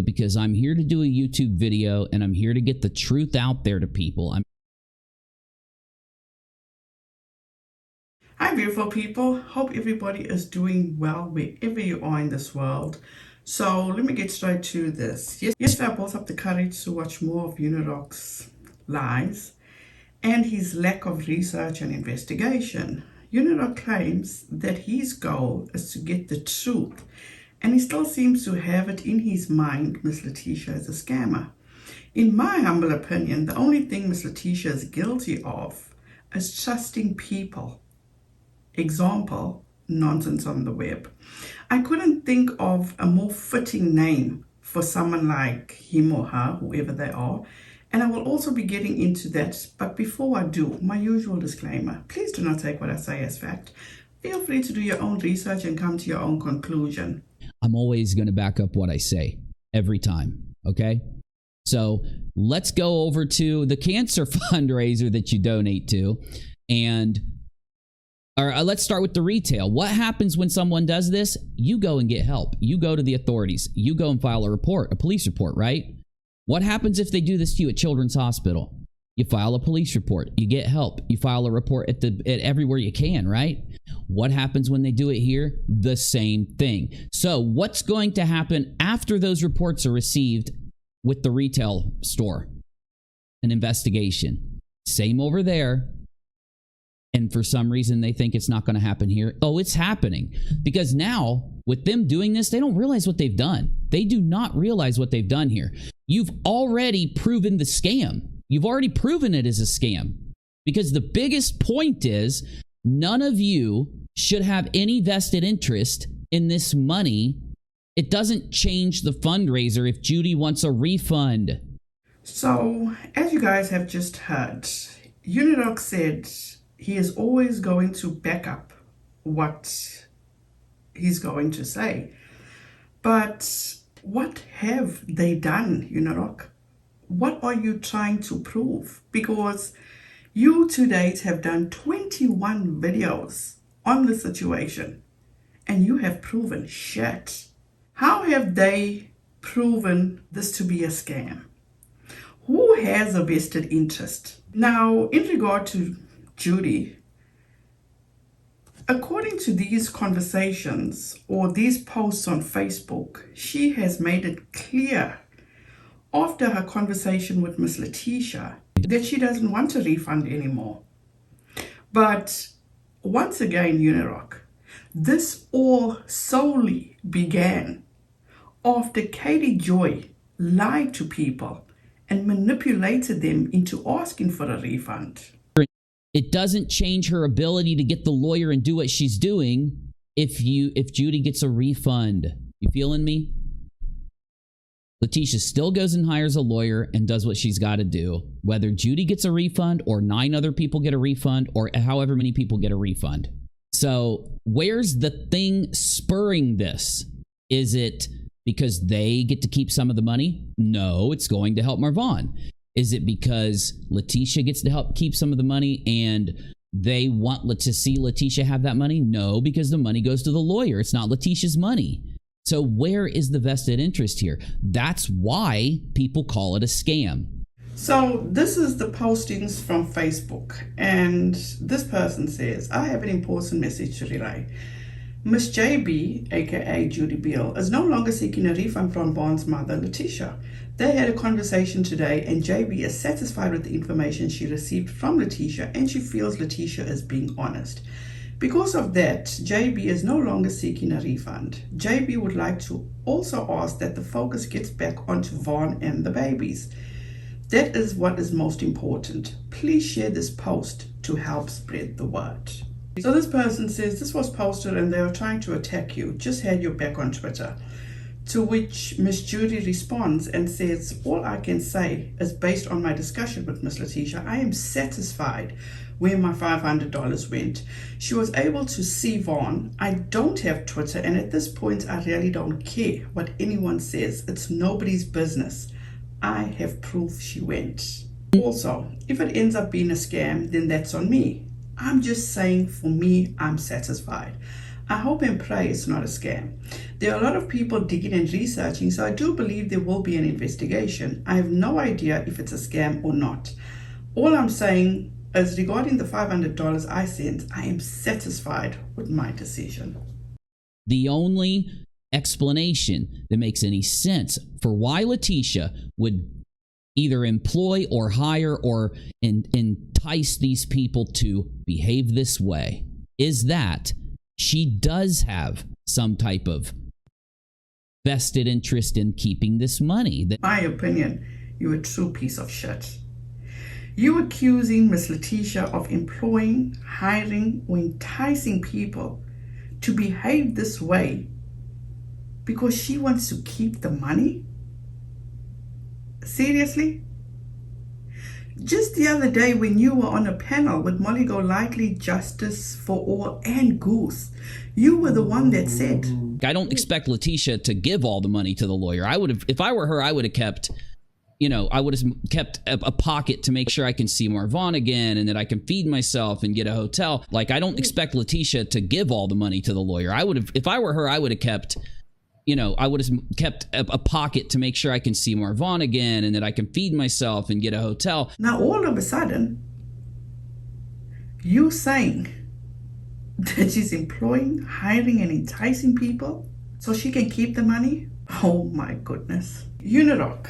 but because I'm here to do a YouTube video and I'm here to get the truth out there to people. Hi beautiful people, hope everybody is doing well wherever you are in this world. So let me get straight to this. Yesterday I brought up the courage to watch more of Unirock's lies and his lack of research and investigation. Unirock claims that his goal is to get the truth, and he still seems to have it in his mind Miss LATISHA is a scammer. In my humble opinion, the only thing Miss LATISHA is guilty of is trusting people. Example, nonsense on the web. I couldn't think of a more fitting name for someone like him or her, whoever they are, and I will also be getting into that. But before I do, my usual disclaimer, please do not take what I say as fact. Feel free to do your own research and come to your own conclusion. I'm always going to back up what I say every time, okay? So let's go over to the cancer fundraiser that you donate to, and let's start with the retail. What happens when someone does this? You go and get help. You go to the authorities. You go and file a report, a police report, right? What happens if they do this to you at Children's Hospital? You file a police report. You get help. You file a report at everywhere you can, right? What happens when they do it here? The same thing. So what's going to happen after those reports are received with the retail store? An investigation. Same over there. And for some reason, they think it's not going to happen here. Oh, it's happening. Because now, with them doing this, they don't realize what they've done. They do not realize what they've done here. You've already proven the scam. You've already proven it is a scam. Because the biggest point is, none of you should have any vested interest in this money. It doesn't change the fundraiser if Judy wants a refund. So, as you guys have just heard, Unirock said he is always going to back up what he's going to say. But what have they done, Unirock? What are you trying to prove? Because you to date have done 21 videos on the situation and you have proven shit. How have they proven this to be a scam? Who has a vested interest? Now, in regard to Judy, according to these conversations or these posts on Facebook, she has made it clear after her conversation with Miss LATISHA that she doesn't want a refund anymore. But once again, Unirock, this all solely began after Katie Joy lied to people and manipulated them into asking for a refund. It doesn't change her ability to get the lawyer and do what she's doing if Judy gets a refund. You feeling me? LATISHA still goes and hires a lawyer and does what she's got to do. Whether Judy gets a refund or 9 other people get a refund or however many people get a refund. So where's the thing spurring this? Is it because they get to keep some of the money? No, it's going to help Marvon. Is it because LATISHA gets to help keep some of the money and they want to see LATISHA have that money? No, because the money goes to the lawyer. It's not LATISHA's money. So where is the vested interest here? That's why people call it a scam. So this is the postings from Facebook, and this person says, I have an important message to relay. Miss JB, aka Judy Beale, is no longer seeking a refund from Bond's mother, LATISHA. They had a conversation today and JB is satisfied with the information she received from LATISHA and she feels LATISHA is being honest. Because of that, JB is no longer seeking a refund. JB would like to also ask that the focus gets back onto Vaughn and the babies. That is what is most important. Please share this post to help spread the word. So this person says this was posted and they are trying to attack you. Just had your back on Twitter. To which Miss Judy responds and says, all I can say is based on my discussion with Miss LATISHA, I am satisfied where my $500 went. She was able to see Vaughn. I don't have Twitter, and at this point, I really don't care what anyone says. It's nobody's business. I have proof she went. Also, if it ends up being a scam, then that's on me. I'm just saying, for me, I'm satisfied. I hope and pray it's not a scam. There are a lot of people digging and researching, so I do believe there will be an investigation. I have no idea if it's a scam or not. All I'm saying is regarding the $500 I sent, I am satisfied with my decision. The only explanation that makes any sense for why LATISHA would either employ or hire or entice these people to behave this way is that she does have some type of vested interest in keeping this money. My opinion, you're a true piece of shit. You accusing Miss LATISHA of employing, hiring, or enticing people to behave this way because she wants to keep the money? Seriously? Just the other day when you were on a panel with Molly Golightly, Justice for All, and Goose, you were the one that said, I don't expect LATISHA to give all the money to the lawyer. I would have, if I were her, I would have kept, I would have kept a pocket to make sure I can see Marvon again and that I can feed myself and get a hotel. Like, I don't expect LATISHA to give all the money to the lawyer. I would have, if I were her, I would have kept, I would have kept a pocket to make sure I can see Marvon again and that I can feed myself and get a hotel. Now, all of a sudden, you saying that she's employing, hiring, and enticing people so she can keep the money? Oh my goodness. Unirock,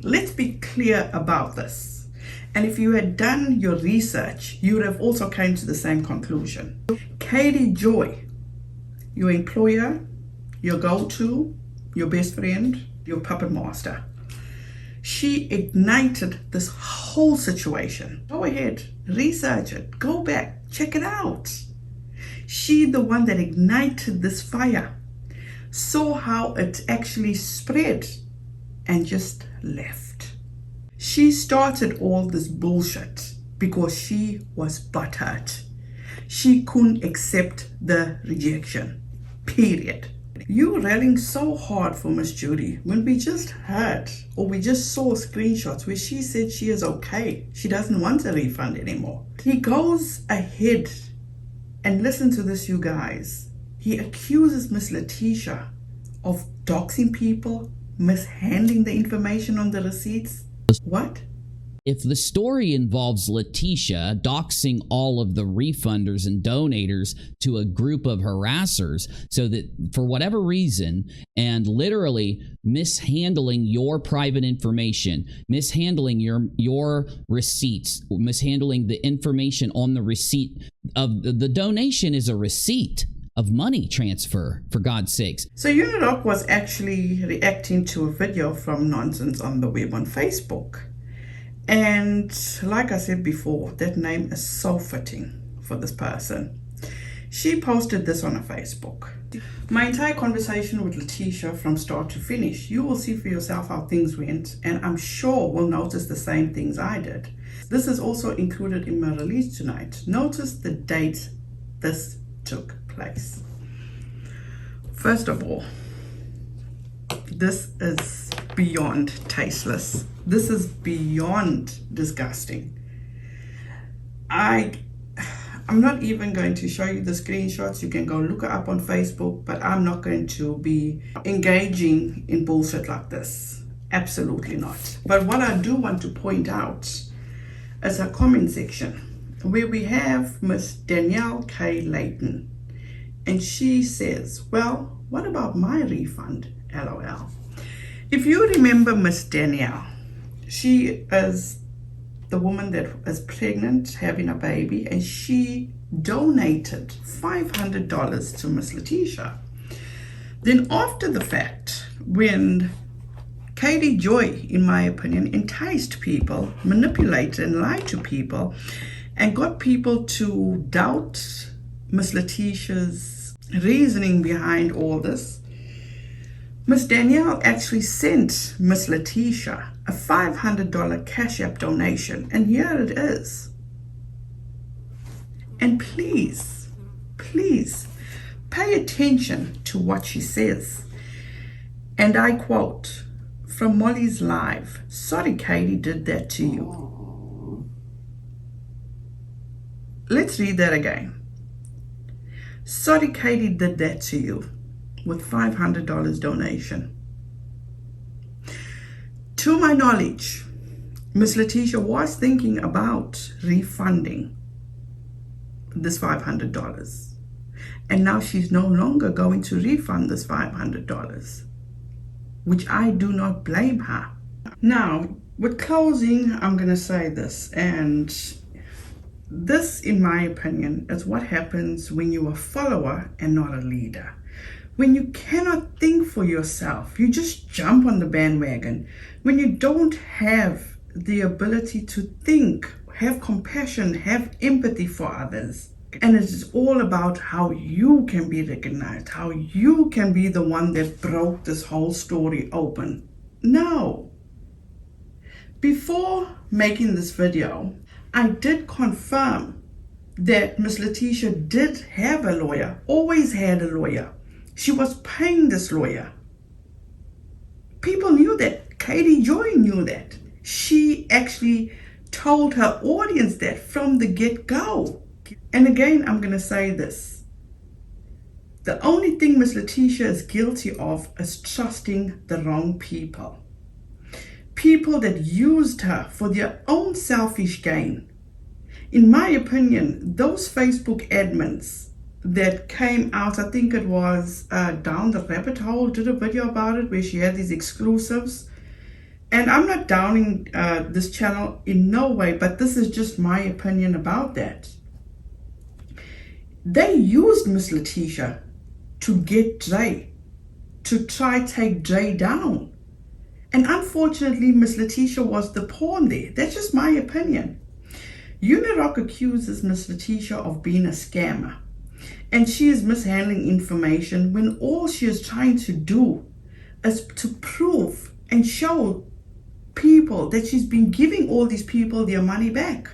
let's be clear about this. And if you had done your research, you would have also came to the same conclusion. Katie Joy, your employer, your go-to, your best friend, your puppet master. She ignited this whole situation. Go ahead, research it, go back, check it out. She, the one that ignited this fire, saw how it actually spread and just left. She started all this bullshit because she was butthurt. She couldn't accept the rejection, period. You rallying so hard for Miss Judy when we just heard or we just saw screenshots where she said she is okay. She doesn't want a refund anymore. He goes ahead and listen to this, you guys. He accuses Miss LATISHA of doxing people, mishandling the information on the receipts. What? If the story involves LATISHA doxing all of the refunders and donators to a group of harassers so that for whatever reason and literally mishandling your private information, mishandling your receipts, mishandling the information on the receipt of the donation is a receipt of money transfer, for God's sakes. So Unirock was actually reacting to a video from Nonsense on the web on Facebook. And like I said before, that name is so fitting for this person. She posted this on her Facebook. My entire conversation with LATISHA from start to finish, you will see for yourself how things went, and I'm sure will notice the same things I did. This is also included in my release tonight. Notice the date this took place. First of all, this is beyond tasteless. This is beyond disgusting. I'm not even going to show you the screenshots. You can go look it up on Facebook, but I'm not going to be engaging in bullshit like this. Absolutely not. But what I do want to point out is a comment section where we have Miss Danielle K. Layton. And she says, well, what about my refund? LOL. If you remember Miss Danielle, she is the woman that is pregnant, having a baby, and she donated $500 to Miss LATISHA. Then after the fact, when Katie Joy, in my opinion, enticed people, manipulated and lied to people, and got people to doubt Miss LATISHA's reasoning behind all this, Miss Danielle actually sent Miss LATISHA a $500 CASHAPP donation, and here it is. And please, please pay attention to what she says. And I quote from Molly's live, "Sorry Katie did that to you." Let's read that again. Sorry Katie did that to you with $500 donation. To my knowledge, Miss LATISHA was thinking about refunding this $500. And now she's no longer going to refund this $500, which I do not blame her. Now, with closing, I'm going to say this, and this, in my opinion, is what happens when you're a follower and not a leader. When you cannot think for yourself, you just jump on the bandwagon. When you don't have the ability to think, have compassion, have empathy for others. And it is all about how you can be recognized, how you can be the one that broke this whole story open. No. Before making this video, I did confirm that Miss LATISHA did have a lawyer, always had a lawyer. She was paying this lawyer. People knew that. Katie Joy knew that. She actually told her audience that from the get-go. And again, I'm going to say this. The only thing Miss LATISHA is guilty of is trusting the wrong people. People that used her for their own selfish gain. In my opinion, those Facebook admins that came out, I think it was Down the Rabbit Hole, did a video about it where she had these exclusives. And I'm not downing this channel in no way, but this is just my opinion about that. They used Miss LATISHA to get Dre, to try take Dre down. And unfortunately, Miss LATISHA was the pawn there. That's just my opinion. Unirock accuses Miss LATISHA of being a scammer. And she is mishandling information when all she is trying to do is to prove and show people that she's been giving all these people their money back.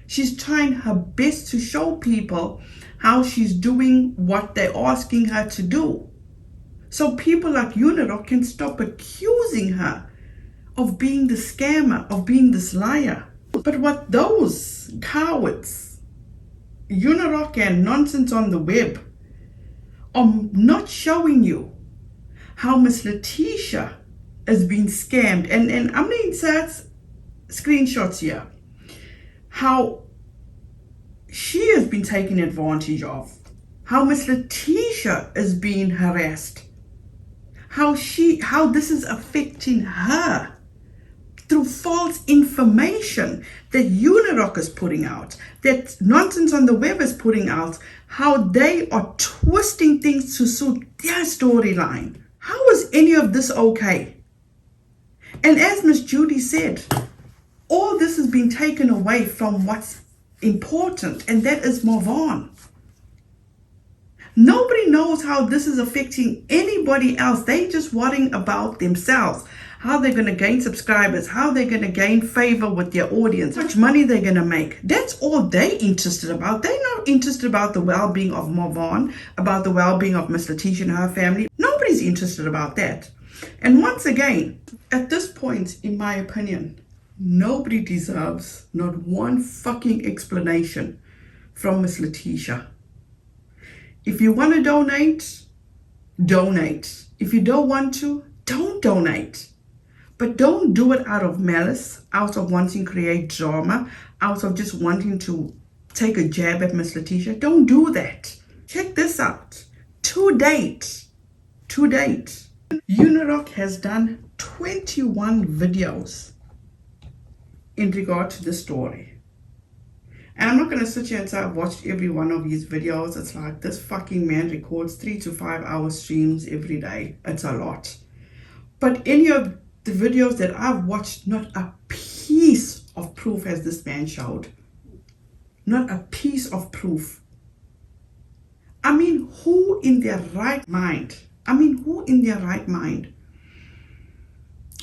She's trying her best to show people how she's doing what they're asking her to do. So people like Unirock can stop accusing her of being the scammer, of being this liar. But what those cowards, Unirock and nonsense on the web, are not showing you how Miss LATISHA has been scammed. And I'm going to insert screenshots here. How she has been taken advantage of. How Miss LATISHA is being harassed. How this is affecting her through false information that Unirock is putting out, that nonsense on the web is putting out, how they are twisting things to suit their storyline. How is any of this okay? And as Miss Judy said, all this is being taken away from what's important, and that is move on. Nobody knows how this is affecting anybody else. They just worrying about themselves, how they're going to gain subscribers, how they're going to gain favor with their audience, how much money they're going to make. That's all they're interested about. They're not interested about the well-being of Marvon, about the well-being of Miss LATISHA and her family. Nobody's interested about that. And once again, at this point, in my opinion, nobody deserves not one fucking explanation from Miss LATISHA. If you want to donate, donate. If you don't want to, don't donate. But don't do it out of malice, out of wanting to create drama, out of just wanting to take a jab at Miss LATISHA. Don't do that. Check this out. To date, Unirock has done 21 videos in regard to the story. And I'm not going to sit here and say I've watched every one of these videos. It's like this fucking man records 3 to 5 hour streams every day. It's a lot. But any of the videos that I've watched, not a piece of proof has this man showed. Not a piece of proof. I mean, who in their right mind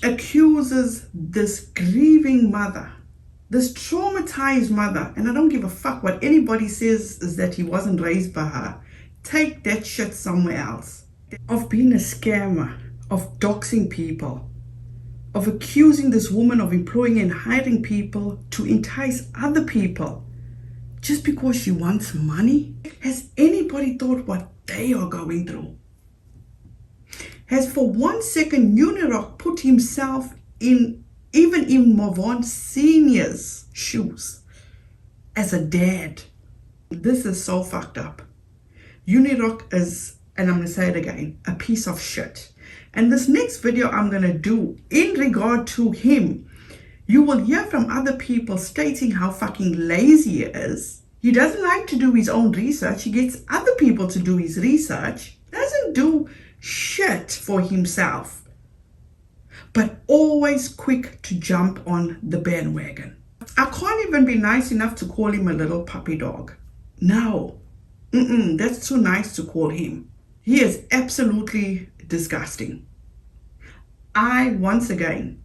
accuses this grieving mother, this traumatized mother, and I don't give a fuck what anybody says is that he wasn't raised by her. Take that shit somewhere else. Of being a scammer, of doxing people, of accusing this woman of employing and hiring people to entice other people just because she wants money. Has anybody anybody thought what they are going through? Has for 1 second Unirock put himself in even in Mavon Senior's shoes as a dad? This is so fucked up. Unirock is, and I'm going to say it again, a piece of shit. And this next video I'm going to do in regard to him, you will hear from other people stating how fucking lazy he is. He doesn't like to do his own research. He gets other people to do his research. Doesn't do shit for himself. But always quick to jump on the bandwagon. I can't even be nice enough to call him a little puppy dog. No. That's too nice to call him. He is absolutely disgusting. I, once again,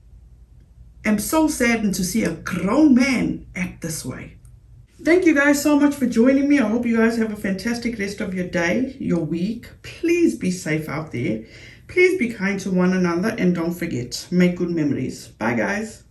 am so saddened to see a grown man act this way. Thank you guys so much for joining me. I hope you guys have a fantastic rest of your day, your week. Please be safe out there. Please be kind to one another, and don't forget, make good memories. Bye guys.